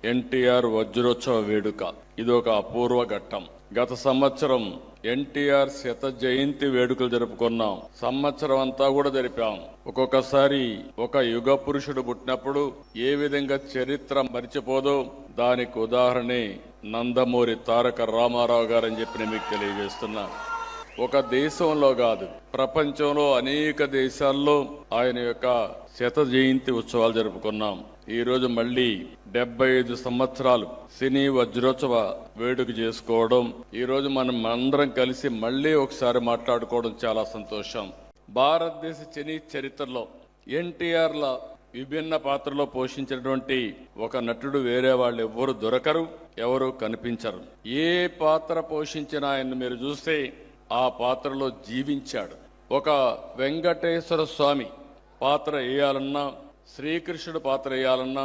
ఎన్టీఆర్ వజ్రోత్సవ వేడుక. ఇది ఒక అపూర్వ ఘట్టం. గత సంవత్సరం ఎన్టీఆర్ శత జయంతి వేడుకలు జరుపుకున్నాం. సంవత్సరం అంతా కూడా జరిపాం. ఒక్కొక్కసారి ఒక యుగ పురుషుడు పుట్టినప్పుడు ఏ విధంగా చరిత్ర మరిచిపోదో దానికి ఉదాహరణే నందమూరి తారక రామారావు గారని చెప్పి నేను మీకు తెలియజేస్తున్నా. ఒక దేశంలో కాదు, ప్రపంచంలో అనేక దేశాల్లో ఆయన యొక్క శత జయంతి ఉత్సవాలు జరుపుకున్నాం. ఈ రోజు మళ్ళీ 75 సంవత్సరాలు సినీ వజ్రోత్సవ వేడుక చేసుకోవడం, ఈ రోజు మనం అందరం కలిసి మళ్ళీ ఒకసారి మాట్లాడుకోవడం చాలా సంతోషం. భారతదేశ సినీ చరిత్రలో ఎన్టీఆర్ ల విభిన్న పాత్రలో పోషించినటువంటి ఒక నటుడు వేరే వాళ్ళు ఎవ్వరు దొరకరు, ఎవరు కనిపించరు. ఏ పాత్ర పోషించినా ఆయన మీరు చూస్తే ఆ పాత్రలో జీవించాడు. ఒక వెంకటేశ్వర స్వామి పాత్ర వేయాలన్నా, శ్రీకృష్ణుడు పాత్ర వేయాలన్నా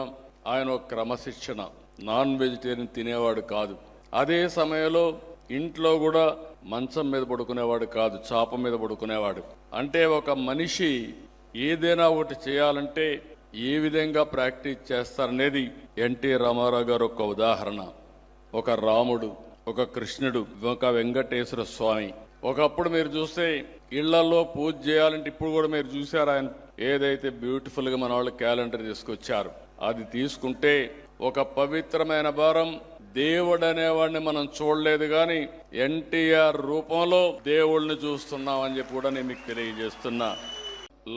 ఆయన ఒక క్రమశిక్షణ. నాన్ వెజిటేరియన్ తినేవాడు కాదు. అదే సమయంలో ఇంట్లో కూడా మంచం మీద పడుకునేవాడు కాదు, చాప మీద పడుకునేవాడు. అంటే ఒక మనిషి ఏదైనా ఒకటి చేయాలంటే ఏ విధంగా ప్రాక్టీస్ చేస్తారనేది ఎన్టీ రామారావు గారు ఒక ఉదాహరణ. ఒక రాముడు, ఒక కృష్ణుడు, ఒక వెంకటేశ్వర స్వామి. ఒకప్పుడు మీరు చూస్తే ఇళ్లలో పూజ చేయాలంటే, ఇప్పుడు కూడా మీరు చూసారు ఆయన ఏదైతే బ్యూటిఫుల్ గా మన వాళ్ళు క్యాలెండర్ తీసుకొచ్చారు. అది తీసుకుంటే ఒక పవిత్రమైన భారం. దేవుడు అనేవాడిని మనం చూడలేదు కానీ ఎన్టీఆర్ రూపంలో దేవుళ్ళని చూస్తున్నామని చెప్పి కూడా నేను మీకు తెలియజేస్తున్నా.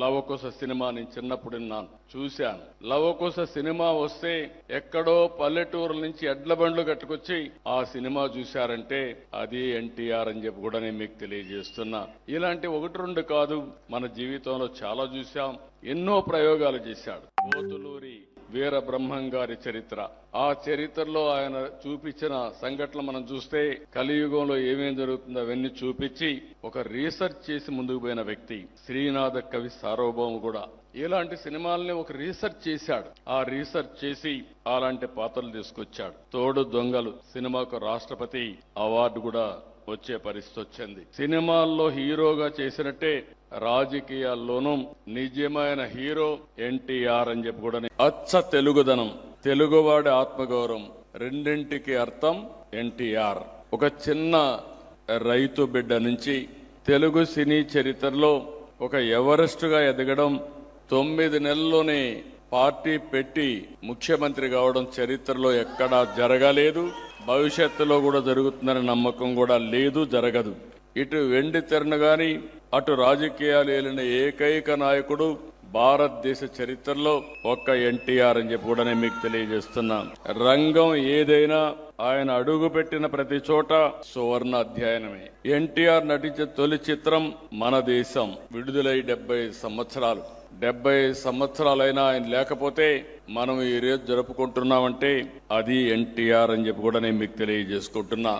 లవకుశ సినిమా నేను చిన్నప్పుడు విన్నాను, చూశాను. లవకుశ సినిమా వస్తే ఎక్కడో పల్లెటూరు నుంచి ఎడ్ల బండ్లు కట్టుకొచ్చి ఆ సినిమా చూశారంటే అది ఎన్టీఆర్ అని చెప్పి కూడా నేను మీకు తెలియజేస్తున్నా. ఇలాంటి 1-2 కాదు, మన జీవితంలో చాలా చూశాం. ఎన్నో ప్రయోగాలు చేశాడు. పోతులూరి వీర బ్రహ్మం గారి చరిత్ర, ఆ చరిత్రలో ఆయన చూపించిన సంఘటనలు మనం చూస్తే కలియుగంలో ఏమేం జరుగుతుందో అవన్నీ చూపించి ఒక రీసెర్చ్ చేసి ముందుకు పోయిన వ్యక్తి. శ్రీనాథ కవి సార్వభౌమ కూడా ఇలాంటి సినిమాల్ని ఒక రీసెర్చ్ చేశాడు. ఆ రీసెర్చ్ చేసి అలాంటి పాత్రలు తీసుకొచ్చాడు. తోడు దొంగలు సినిమాకు రాష్ట్రపతి అవార్డు కూడా వచ్చే పరిస్థితి వచ్చింది. సినిమాల్లో హీరోగా చేసినట్టే రాజకీయాల్లోనూ నిజమైన హీరో ఎన్టీఆర్ అని చెప్పి కూడా. అచ్చ తెలుగుదనం, తెలుగువాడి ఆత్మగౌరవం, రెండింటికి అర్థం ఎన్టీఆర్. ఒక చిన్న రైతు బిడ్డ నుంచి తెలుగు సినీ చరిత్రలో ఒక ఎవరెస్ట్ గా ఎదగడం, 9 నెలల్లోనే పార్టీ పెట్టి ముఖ్యమంత్రి కావడం చరిత్రలో ఎక్కడా జరగలేదు. భవిష్యత్తులో కూడా జరుగుతుందనే నమ్మకం కూడా లేదు, జరగదు. ఇటు వెండి తెరను గాని అటు రాజకీయాలు ఏలిన ఏకైక నాయకుడు భారతదేశ చరిత్రలో ఒక్క ఎన్టీఆర్ అని చెప్పి కూడా నేను మీకు తెలియజేస్తున్నా. రంగం ఏదైనా ఆయన అడుగు పెట్టిన ప్రతి చోట సువర్ణ అధ్యయనమే. ఎన్టీఆర్ నటించే తొలి చిత్రం మన దేశం. విడుదలై 75 సంవత్సరాలు. 75 సంవత్సరాలైనా ఆయన లేకపోతే మనం ఈ రోజు జరుపుకుంటున్నామంటే అది ఎన్టీఆర్ అని చెప్పి కూడా నేను మీకు తెలియజేసుకుంటున్నా.